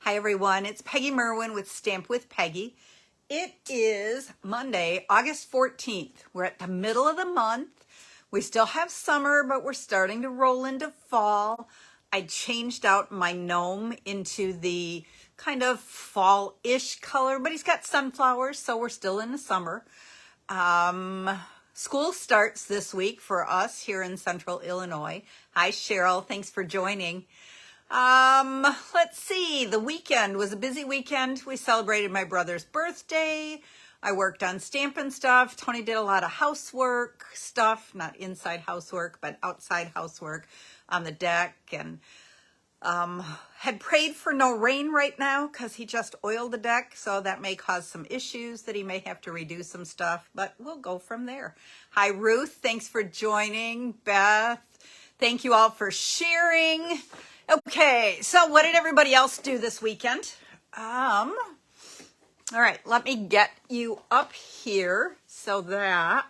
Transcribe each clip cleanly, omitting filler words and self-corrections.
Hi everyone, it's Peggy Merwin with Stamp with Peggy. It is Monday, August 14th. We're at the middle of the month. We still have summer, but we're starting to roll into fall. I changed out my gnome into the kind of fall-ish color, but he's got sunflowers, so we're still in the summer. School starts this week for us here in Central Illinois. Hi Cheryl, thanks for joining. Let's see, the weekend was a busy weekend. We celebrated my brother's birthday. I worked on Stampin' stuff. Tony did a lot of housework stuff, not inside housework, but outside housework on the deck, and had prayed for no rain right now because he just oiled the deck, so that may cause some issues that he may have to redo some stuff, but we'll go from there. Hi Ruth, thanks for joining. Beth, thank you all for sharing. Okay, so what did everybody else do this weekend? All right, let me get you up here so that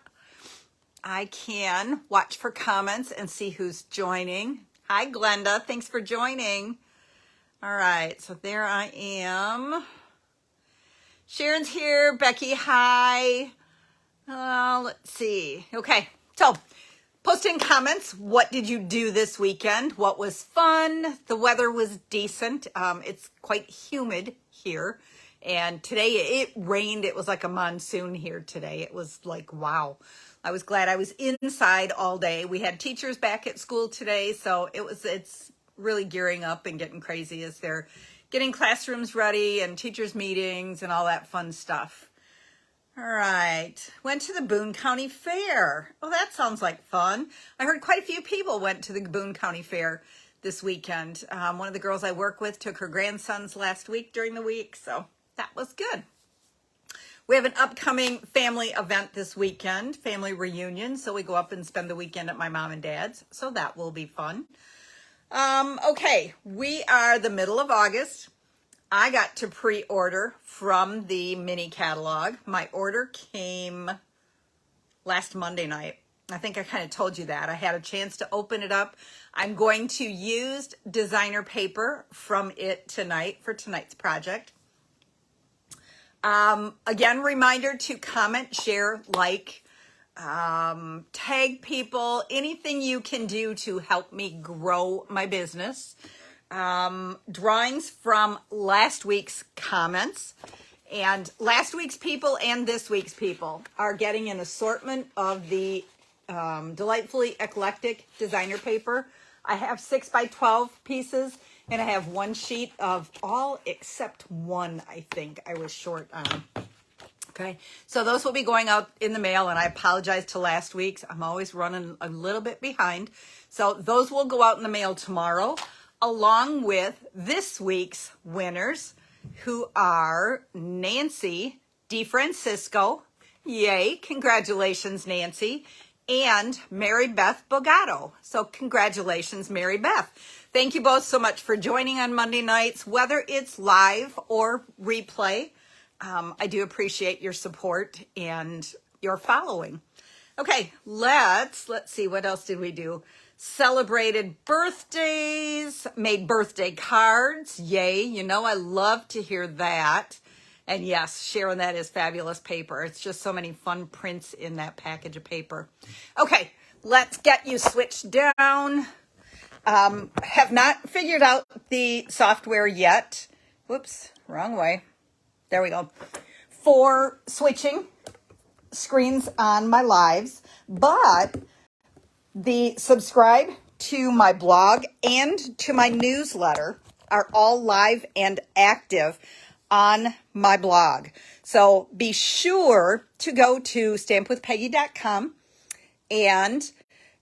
I can watch for comments and see who's joining. Hi, Glenda. Thanks for joining. All right, so there I am. Sharon's here. Becky, hi. Let's see. Okay, so post in comments. What did you do this weekend? What was fun? The weather was decent. It's quite humid here. And today it rained. It was like a monsoon here today. It was like, wow. I was glad I was inside all day. We had teachers back at school today, so it's really gearing up and getting crazy as they're getting classrooms ready and teachers meetings and all that fun stuff. All right, went to the Boone County Fair. Oh, that sounds like fun. I heard quite a few people went to the Boone County Fair this weekend. One of the girls I work with took her grandsons last week during the week, so that was good. We have an upcoming family event this weekend, family reunion. So we go up and spend the weekend at my mom and dad's. So that will be fun. Okay, we are the middle of August. I got to pre-order from the mini catalog. My order came last Monday night. I think I kind of told you that. I had a chance to open it up. I'm going to use designer paper from it tonight for tonight's project. Again, reminder to comment, share, like, tag people, anything you can do to help me grow my business. Drawings from last week's comments, and last week's people and this week's people are getting an assortment of the delightfully eclectic designer paper. I have 6x12 pieces, and I have one sheet of all except one, I think I was short on. Okay, so those will be going out in the mail, and I apologize to last week's. I'm always running a little bit behind. So those will go out in the mail tomorrow, along with this week's winners, who are Nancy DeFrancisco. Yay, congratulations, Nancy. And Mary Beth Bogato. So congratulations, Mary Beth. Thank you both so much for joining on Monday nights, whether it's live or replay. I do appreciate your support and your following. Okay, let's see, what else did we do? Celebrated birthdays, made birthday cards. Yay, you know I love to hear that. And yes, Sharon, that is fabulous paper. It's just so many fun prints in that package of paper. Okay, let's get you switched down. Have not figured out the software yet. Whoops, wrong way. There we go. For switching screens on my lives, but the subscribe to my blog and to my newsletter are all live and active on my blog. So be sure to go to stampwithpeggy.com, and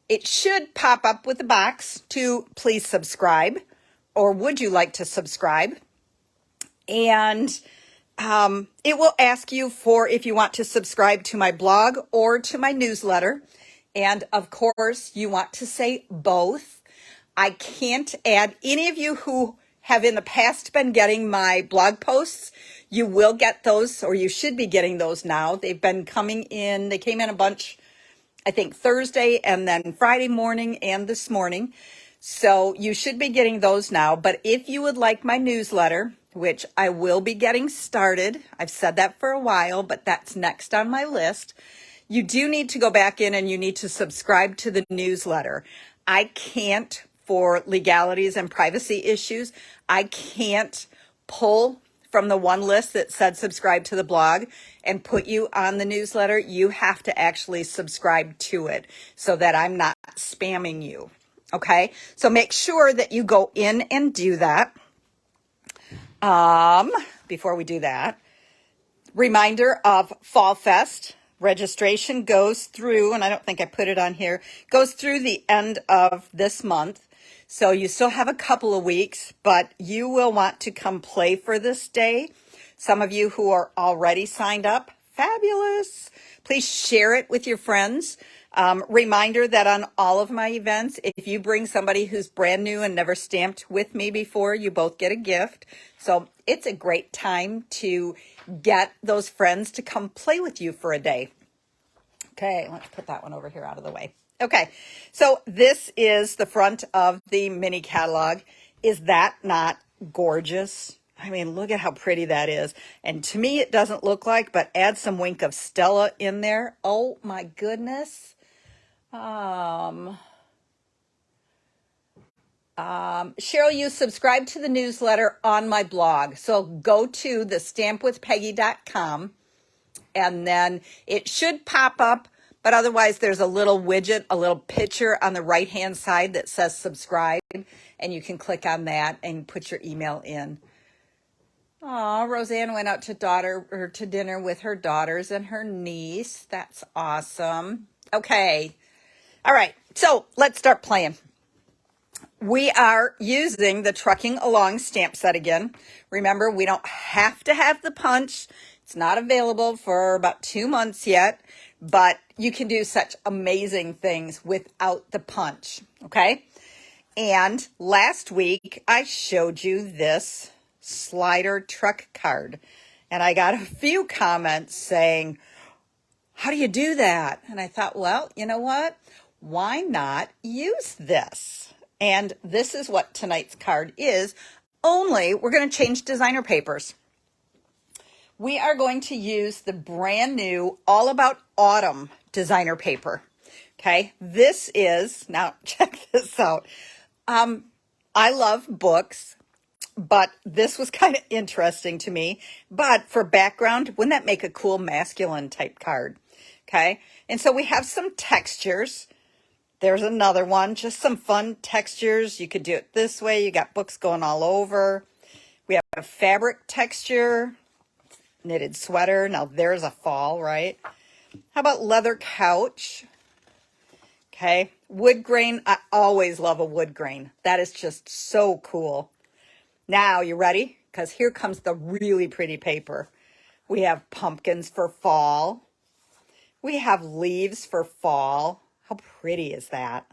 it should pop up with a box to please subscribe, or would you like to subscribe? And it will ask you for if you want to subscribe to my blog or to my newsletter. And of course, you want to say both. I can't add any of you who have in the past been getting my blog posts. You will get those, or you should be getting those now. They've been coming in. They came in a bunch, I think Thursday and then Friday morning and this morning. So you should be getting those now. But if you would like my newsletter, which I will be getting started, I've said that for a while, but that's next on my list. You do need to go back in and you need to subscribe to the newsletter. I can't, for legalities and privacy issues, I can't pull from the one list that said subscribe to the blog and put you on the newsletter. You have to actually subscribe to it so that I'm not spamming you. Okay, so make sure that you go in and do that. Before we do that, reminder of Fall Fest. Registration goes through, and I don't think I put it on here, goes through the end of this month. So you still have a couple of weeks, but you will want to come play for this day. Some of you who are already signed up, fabulous. Please share it with your friends. Reminder that on all of my events, if you bring somebody who's brand new and never stamped with me before, you both get a gift. So it's a great time to get those friends to come play with you for a day. Okay, let's put that one over here out of the way. Okay, so this is the front of the mini catalog. Is that not gorgeous? I mean, look at how pretty that is. And to me, it doesn't look like, but add some wink of Stella in there. Oh my goodness. Cheryl, you subscribe to the newsletter on my blog. So go to thestampwithpeggy.com and then it should pop up, but otherwise there's a little widget, a little picture on the right-hand side that says subscribe, and you can click on that and put your email in. Oh, Roseanne went out to dinner with her daughters and her niece. That's awesome. Okay. All right. So let's start playing. We are using the Trucking Along stamp set again. Remember, we don't have to have the punch. It's not available for about 2 months yet, but you can do such amazing things without the punch, okay? And last week, I showed you this slider truck card, and I got a few comments saying, how do you do that? And I thought, well, you know what? Why not use this? And this is what tonight's card is, only we're going to change designer papers. We are going to use the brand new All About Autumn designer paper. Okay, this is, now check this out. I love books, but this was kind of interesting to me. But for background, wouldn't that make a cool masculine type card? Okay, and so we have some textures. There's another one, just some fun textures. You could do it this way. You got books going all over. We have a fabric texture, knitted sweater. Now there's a fall, right? How about leather couch? Okay, wood grain. I always love a wood grain. That is just so cool. Now, you ready? Because here comes the really pretty paper. We have pumpkins for fall. We have leaves for fall. How pretty is that?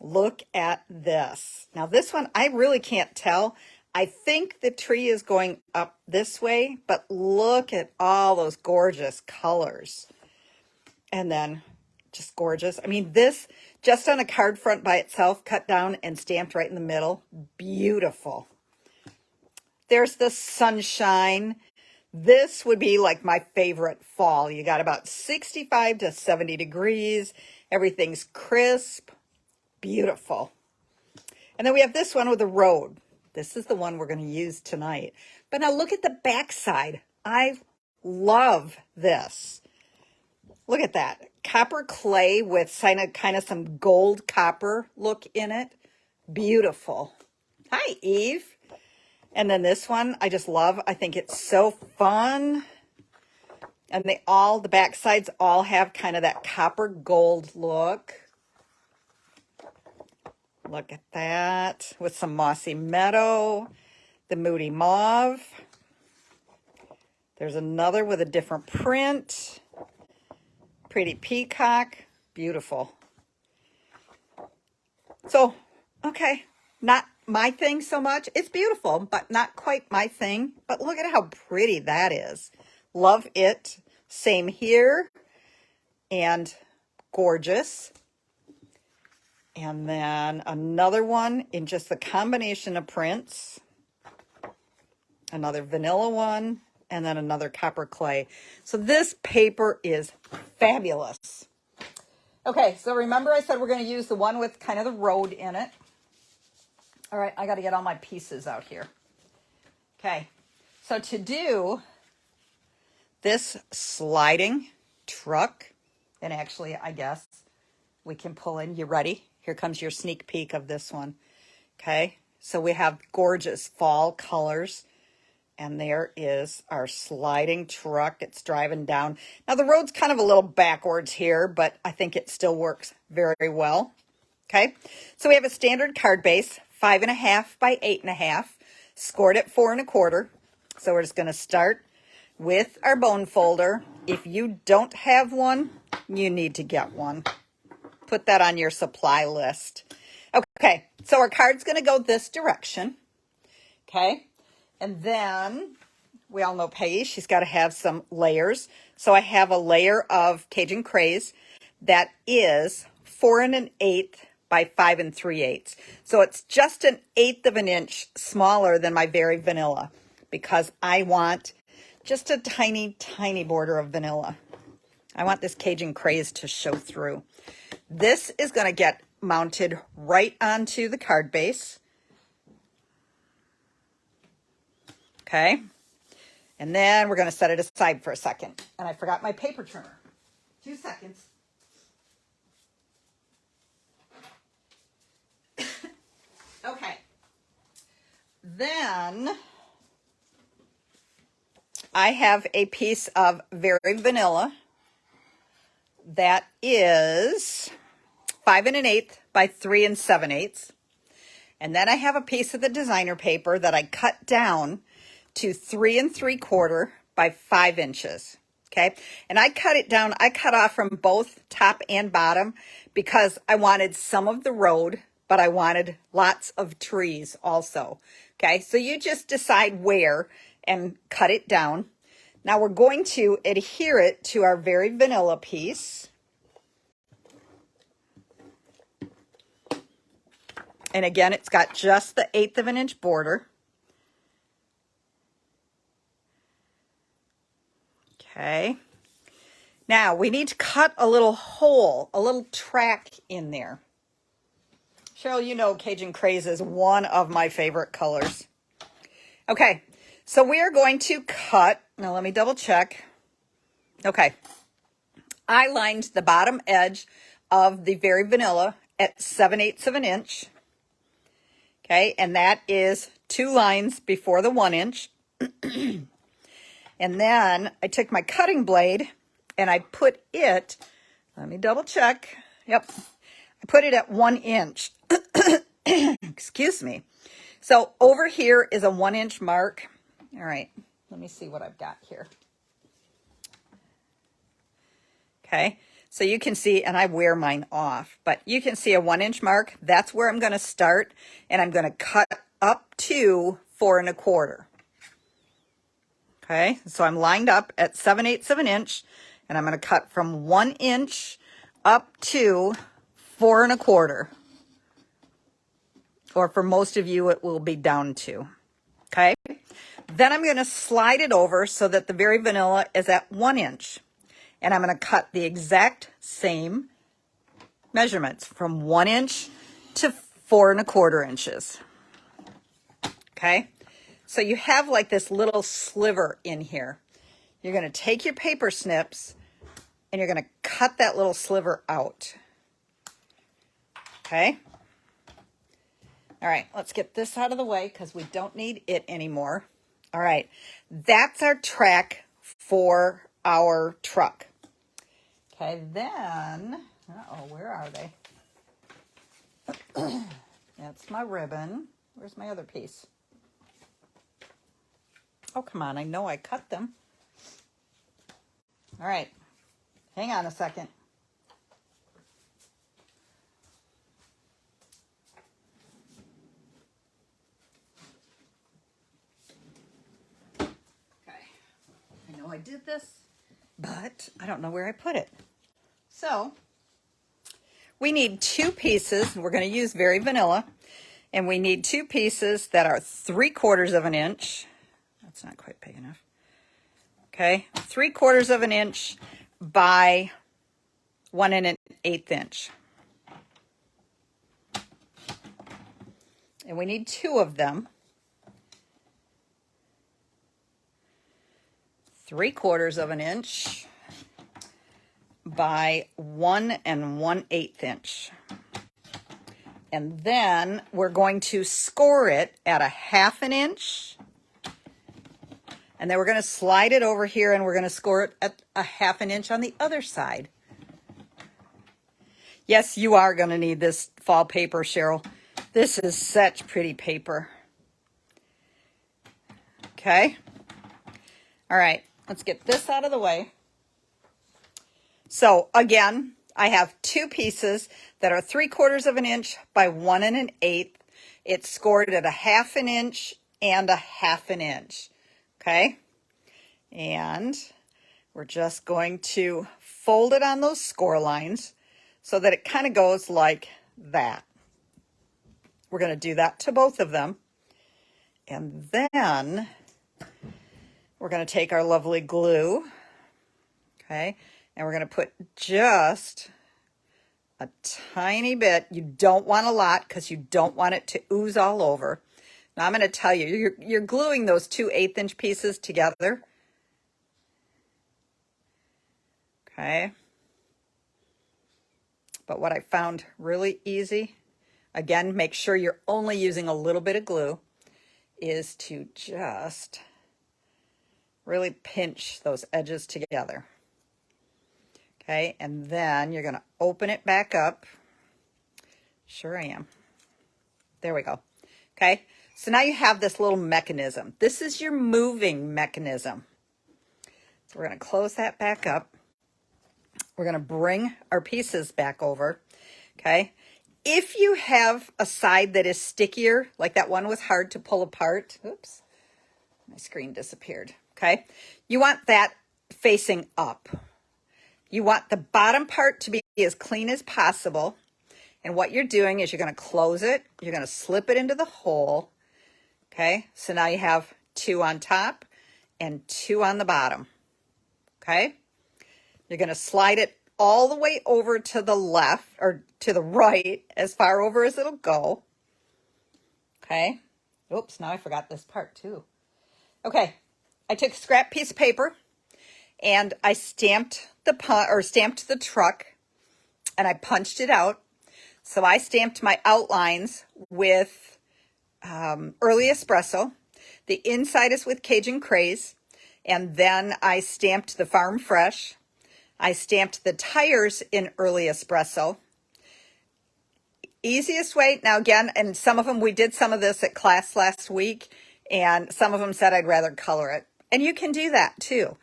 Look at this. Now this one, I really can't tell. I think the tree is going up this way, but look at all those gorgeous colors. And then just gorgeous. I mean, this just on a card front by itself, cut down and stamped right in the middle. Beautiful. There's the sunshine. This would be like my favorite fall. You got about 65 to 70 degrees. Everything's crisp. Beautiful. And then we have this one with a road. This is the one we're going to use tonight. But now look at the back side. I love this. Look at that. Copper clay with kind of some gold copper look in it. Beautiful. Hi, Eve. And then this one, I just love. I think it's so fun. And the back sides all have kind of that copper gold look. Look at that. With some mossy meadow. The moody mauve. There's another with a different print. Pretty peacock. Beautiful. So, okay. Not my thing so much. It's beautiful, but not quite my thing. But look at how pretty that is. Love it. Same here. And gorgeous. And then another one in just the combination of prints. Another vanilla one. And then another copper clay. So this paper is fabulous. Okay, so remember I said we're going to use the one with kind of the road in it. All right, I got to get all my pieces out here. Okay, so to do this sliding truck, and actually I guess we can pull in. You ready? Here comes your sneak peek of this one. Okay, so we have gorgeous fall colors. And there is our sliding truck. It's driving down. Now the road's kind of a little backwards here, but I think it still works very well. Okay, so we have a standard card base, 5.5 by 8.5, scored at 4 1/4. So we're just going to start with our bone folder. If you don't have one, you need to get one. Put that on your supply list. Okay, so our card's going to go this direction. Okay. And then we all know Peggy, she's got to have some layers. So I have a layer of Cajun Craze that is 4 1/8 by 5 3/8. So it's just 1/8 of an inch smaller than my Very Vanilla because I want just a tiny, tiny border of vanilla. I want this Cajun Craze to show through. This is going to get mounted right onto the card base. Okay, and then we're going to set it aside for a second. And I forgot my paper trimmer. 2 seconds. Okay, then I have a piece of Very Vanilla that is 5 1/8 by 3 7/8. And then I have a piece of the designer paper that I cut down to 3 3/4 by 5 inches. Okay. And I cut it down. I cut off from both top and bottom because I wanted some of the road, but I wanted lots of trees also. Okay. So you just decide where and cut it down. Now we're going to adhere it to our Very Vanilla piece. And again, it's got just the 1/8 of an inch border. Okay. Now we need to cut a little hole, a little track in there. Cheryl, you know Cajun Craze is one of my favorite colors. Okay, so we are going to cut, now let me double check. Okay, I lined the bottom edge of the Very Vanilla at 7/8 of an inch. Okay, and that is 2 lines before the 1 inch. And then I took my cutting blade and I put it, let me double check. Yep, I put it at 1 inch. Excuse me. So over here is a 1 inch mark. All right, let me see what I've got here. Okay, so you can see, and I wear mine off, but you can see a 1 inch mark. That's where I'm going to start, and I'm going to cut up to 4 1/4. Okay, so I'm lined up at 7/8 of an inch, and I'm going to cut from 1 inch up to 4 1/4. Or for most of you, it will be down to. Okay, then I'm going to slide it over so that the Very Vanilla is at 1 inch. And I'm going to cut the exact same measurements from 1 inch to 4 1/4 inches. Okay, so you have like this little sliver in here. You're going to take your paper snips and you're going to cut that little sliver out. Okay. All right, let's get this out of the way because we don't need it anymore. All right, that's our track for our truck. Okay, then, where are they? That's my ribbon. Where's my other piece? Oh, come on, I know I cut them. All right, hang on a second. I know I did this, but I don't know where I put it. So we need 2 pieces. We're going to use very vanilla. And we need 2 pieces that are 3/4 of an inch. That's not quite big enough. Okay, 3/4 of an inch by 1 1/8 inch. And we need 2 of them. 3/4 of an inch by 1 1/8 inch. And then we're going to score it at a 1/2 inch. And then we're going to slide it over here and we're going to score it at a 1/2 inch on the other side. Yes, you are going to need this fall paper, Cheryl. This is such pretty paper. Okay. All right, let's get this out of the way. So again, I have 2 pieces that are 3/4 of an inch by 1 1/8. It's scored at a 1/2 inch and a 1/2 inch. Okay. And we're just going to fold it on those score lines so that it kind of goes like that. We're going to do that to both of them. And then we're going to take our lovely glue. Okay. And we're going to put just a tiny bit. You don't want a lot because you don't want it to ooze all over. Now I'm going to tell you, you're gluing those 2 1/8 inch pieces together. Okay. But what I found really easy, again, make sure you're only using a little bit of glue, is to just really pinch those edges together. Okay, and then you're going to open it back up. Sure I am. There we go. Okay, so now you have this little mechanism. This is your moving mechanism. So we're going to close that back up. We're going to bring our pieces back over. Okay, if you have a side that is stickier, like that one was hard to pull apart. Oops, my screen disappeared. Okay, you want that facing up. You want the bottom part to be as clean as possible. And what you're doing is you're going to close it. You're going to slip it into the hole. Okay, so now you have 2 on top and 2 on the bottom. Okay, you're going to slide it all the way over to the left or to the right, as far over as it'll go. Okay, oops, now I forgot this part too. Okay, I took a scrap piece of paper and I stamped the truck and I punched it out. So I stamped my outlines with early espresso. The inside is with Cajun Craze. And then I stamped the Farm Fresh. I stamped the tires in early espresso. Easiest way, now again, and some of them, we did some of this at class last week, and some of them said I'd rather color it. And you can do that too.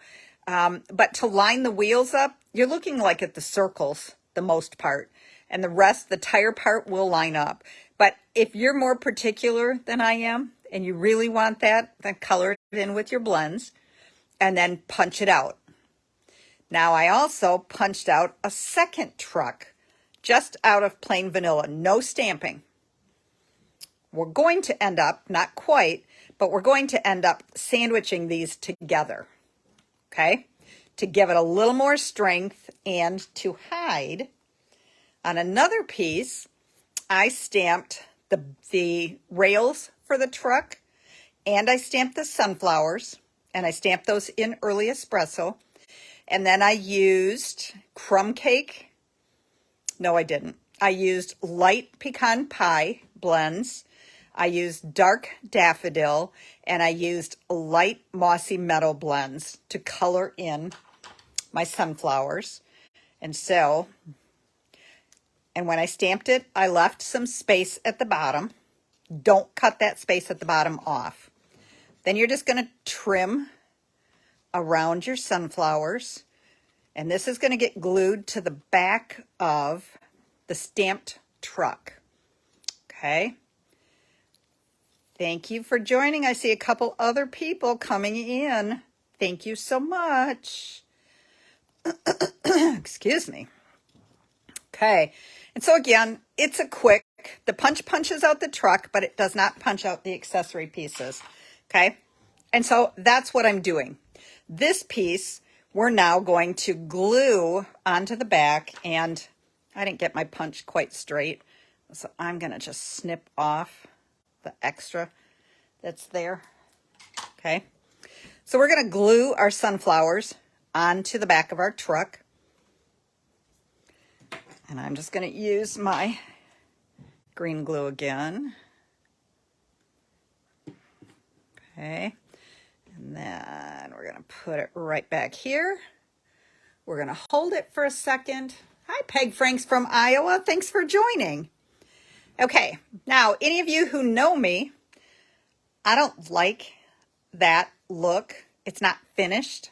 But to line the wheels up, you're looking like at the circles, the most part. And the rest, the tire part, will line up. But if you're more particular than I am, and you really want that, then color it in with your blends, and then punch it out. Now I also punched out a second truck, just out of plain vanilla, no stamping. We're going to end up, not quite, but we're going to end up sandwiching these together. Okay, to give it a little more strength and to hide. On another piece, I stamped the rails for the truck, and I stamped the sunflowers, and I stamped those in early espresso. And then I used crumb cake. No, I didn't. I used light pecan pie blends. I used dark daffodil, and I used light mossy meadow blends to color in my sunflowers. And when I stamped it, I left some space at the bottom. Don't cut that space at the bottom off. Then you're just going to trim around your sunflowers. And this is going to get glued to the back of the stamped truck. Okay. Thank you for joining. I see a couple other people coming in. Thank you so much. Excuse me. Okay. And so again, it's a quick, the punch punches out the truck, but it does not punch out the accessory pieces. Okay. And so that's what I'm doing. This piece, we're now going to glue onto the back, and I didn't get my punch quite straight. So I'm going to just snip off the extra that's there. Okay. So we're going to glue our sunflowers onto the back of our truck. And I'm just going to use my green glue again. Okay. And then we're going to put it right back here. We're going to hold it for a second. Hi, Peg Franks from Iowa. Thanks for joining. Okay. Now, any of you who know me, I don't like that look. It's not finished.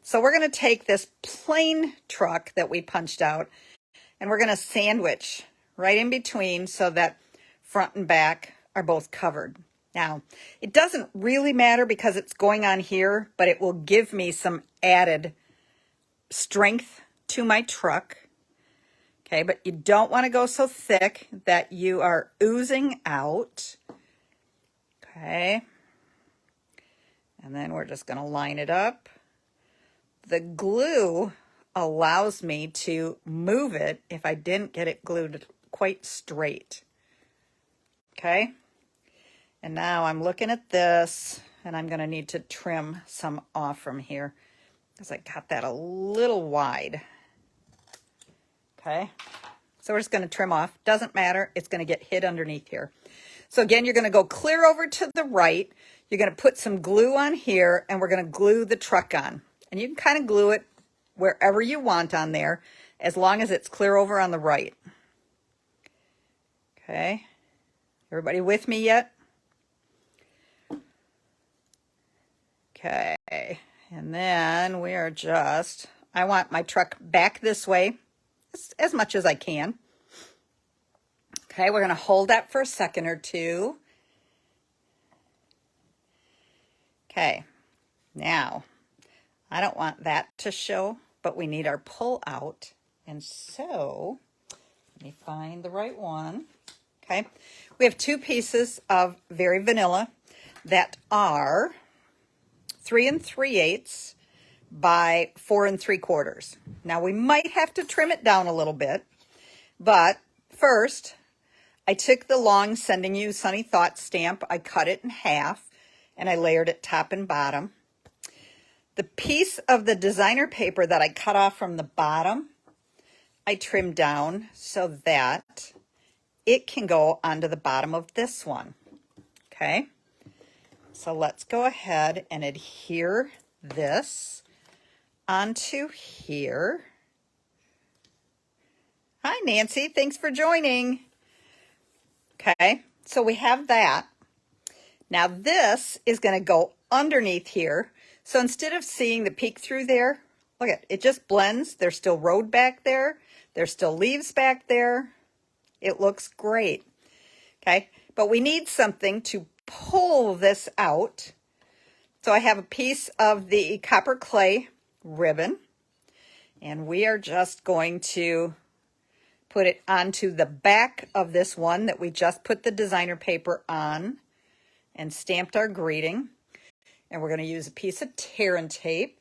So we're going to take this plain truck that we punched out, and we're going to sandwich right in between so that front and back are both covered. Now, it doesn't really matter because it's going on here, but it will give me some added strength to my truck. Okay, but you don't want to go so thick that you are oozing out. Okay. And then we're just going to line it up. The glue allows me to move it if I didn't get it glued quite straight. Okay. And now I'm looking at this, and I'm going to need to trim some off from here because I got that a little wide. Okay. So we're just going to trim off. Doesn't matter. It's going to get hid underneath here. So again, you're going to go clear over to the right. You're going to put some glue on here, and we're going to glue the truck on. And you can kind of glue it wherever you want on there, as long as it's clear over on the right. Okay. Everybody with me yet? Okay. And then we are just, I want my truck back this way as much as I can. Okay, we're going to hold that for a second or two. Okay, now, I don't want that to show, but we need our pull out. And so, let me find the right one. Okay, we have two pieces of very vanilla that are 3 3/8 by 4 3/4. Now, we might have to trim it down a little bit, but first, I took the long Sending You Sunny Thoughts stamp, I cut it in half, and I layered it top and bottom. The piece of the designer paper that I cut off from the bottom, I trimmed down so that it can go onto the bottom of this one. Okay, so let's go ahead and adhere this onto here. Hi, Nancy. Thanks for joining. Okay, so we have that. Now this is going to go underneath here. So instead of seeing the peek through there, look at it, it just blends. There's still road back there. There's still leaves back there. It looks great. Okay, but we need something to pull this out. So I have a piece of the copper clay ribbon, and we are just going to put it onto the back of this one that we just put the designer paper on and stamped our greeting. And we're going to use a piece of tear and tape.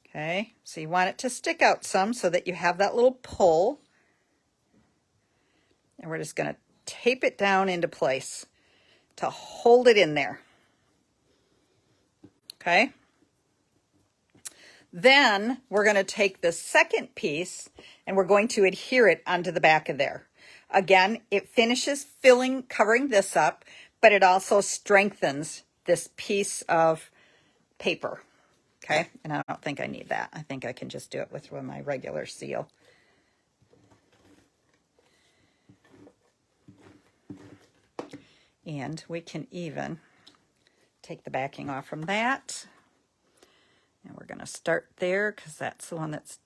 Okay, so you want it to stick out some so that you have that little pull. And we're just going to tape it down into place to hold it in there. Okay. Then we're going to take the second piece and we're going to adhere it onto the back of there. Again, it finishes covering this up, but it also strengthens this piece of paper. Okay, and I don't think I need that. I think I can just do it with my regular seal. And we can even take the backing off from that. And we're going to start there because that's the one that's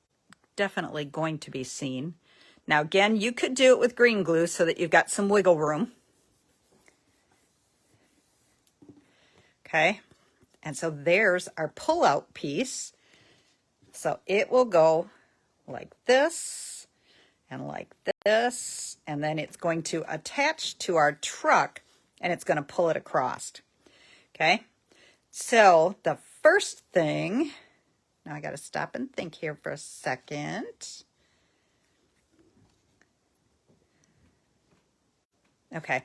definitely going to be seen. Now, again, you could do it with green glue so that you've got some wiggle room. Okay, and so there's our pull-out piece. So it will go like this and like this, and then it's going to attach to our truck and it's going to pull it across. Okay, so the first thing, now I got to stop and think here for a second. Okay,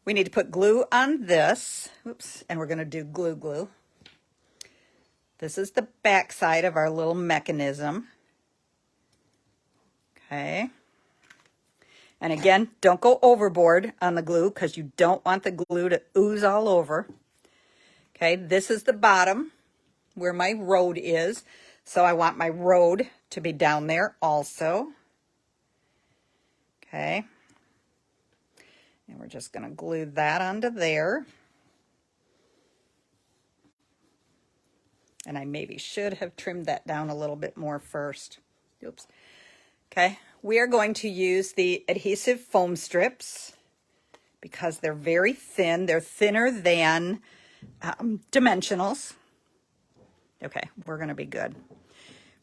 we need to put glue on this. Oops, and we're going to do glue. This is the back side of our little mechanism. Okay. And again, don't go overboard on the glue because you don't want the glue to ooze all over. Okay, this is the bottom where my road is. So I want my road to be down there also. Okay. And we're just going to glue that onto there. And I maybe should have trimmed that down a little bit more first. Oops. Okay, we are going to use the adhesive foam strips because they're very thin. They're thinner than dimensionals. Okay, we're going to be good.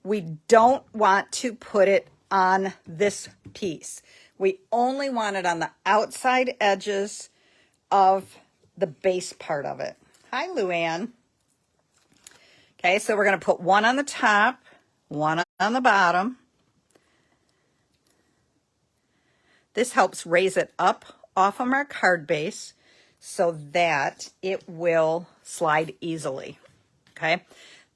We don't want to put it on this piece. We only want it on the outside edges of the base part of it. Hi, Luann. Okay, so we're going to put one on the top, one on the bottom. This helps raise it up off of our card base so that it will slide easily. Okay,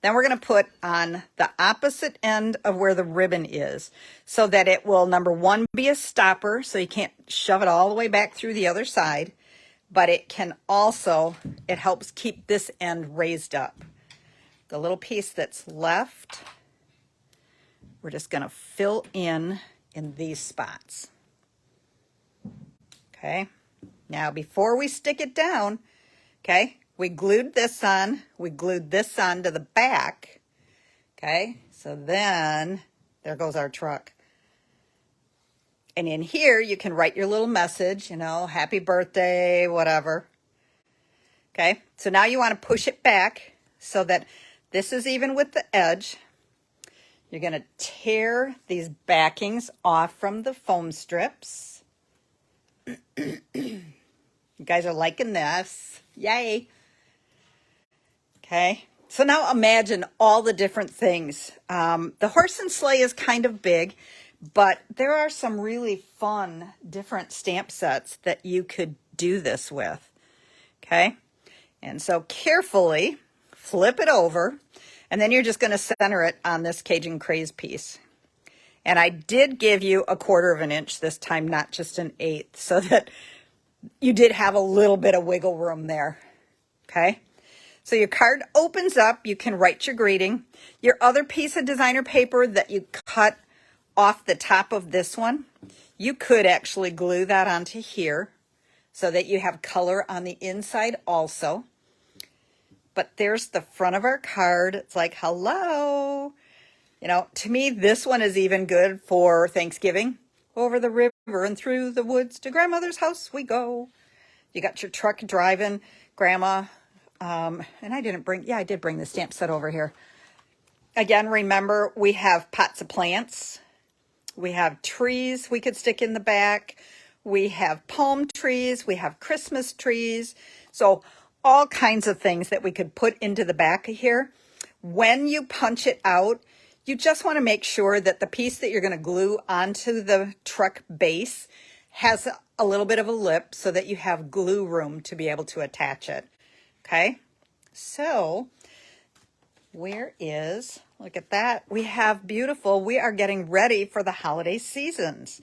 then we're going to put on the opposite end of where the ribbon is so that it will, number one, be a stopper so you can't shove it all the way back through the other side, but it can also, it helps keep this end raised up. The little piece that's left, we're just going to fill in these spots. Okay, now before we stick it down, okay, we glued this on, we glued this on to the back. Okay, so then there goes our truck. And in here, you can write your little message, you know, happy birthday, whatever. Okay, so now you want to push it back so that this is even with the edge. You're going to tear these backings off from the foam strips. You guys are liking this. Yay. Okay, so now imagine all the different things. The horse and sleigh is kind of big, but there are some really fun different stamp sets that you could do this with. Okay, and so carefully flip it over, and then you're just going to center it on this Cajun Craze piece. And I did give you 1/4 of an inch this time, not just an 1/8, so that you did have a little bit of wiggle room there. Okay, so your card opens up. You can write your greeting. Your other piece of designer paper that you cut off the top of this one, you could actually glue that onto here so that you have color on the inside also. But there's the front of our card. It's like, hello. You know, to me, this one is even good for Thanksgiving. Over the river and through the woods to grandmother's house we go. You got your truck driving, grandma. And I did bring the stamp set over here. Again, remember, we have pots of plants. We have trees we could stick in the back. We have palm trees. We have Christmas trees. So all kinds of things that we could put into the back of here. When you punch it out, you just want to make sure that the piece that you're going to glue onto the truck base has a little bit of a lip so that you have glue room to be able to attach it. Okay, so look at that. We have beautiful, we are getting ready for the holiday seasons.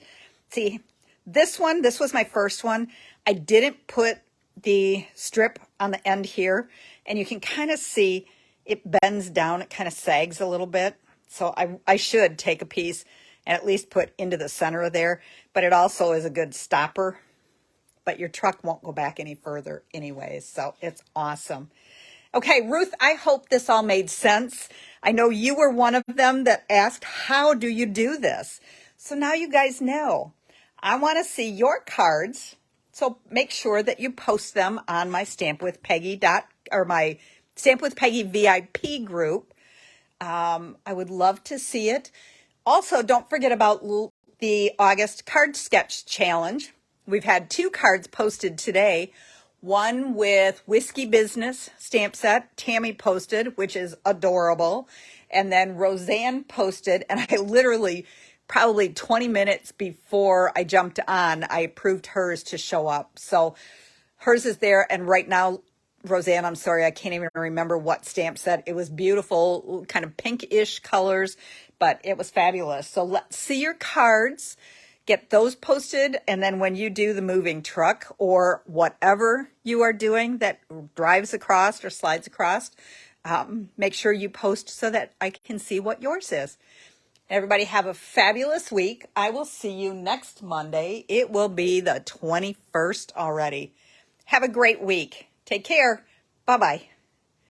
See, this was my first one. I didn't put the strip on the end here, and you can kind of see it bends down, it kind of sags a little bit. So I should take a piece and at least put into the center of there, but it also is a good stopper, but your truck won't go back any further anyways, so it's awesome. Okay, Ruth, I hope this all made sense. I know you were one of them that asked, how do you do this? So now you guys know. I want to see your cards, so make sure that you post them on my my Stamp with Peggy VIP group. I would love to see it. Also, don't forget about the August card sketch challenge. We've had 2 cards posted today. One with Whiskey Business stamp set, Tammy posted, which is adorable. And then Roseanne posted, and I literally, probably 20 minutes before I jumped on, I approved hers to show up. So hers is there. And right now, Roseanne, I'm sorry, I can't even remember what stamp set. It was beautiful, kind of pinkish colors, but it was fabulous. So let's see your cards. Get those posted, and then when you do the moving truck or whatever you are doing that drives across or slides across, make sure you post so that I can see what yours is. Everybody have a fabulous week. I will see you next Monday. It will be the 21st already. Have a great week. Take care. Bye-bye.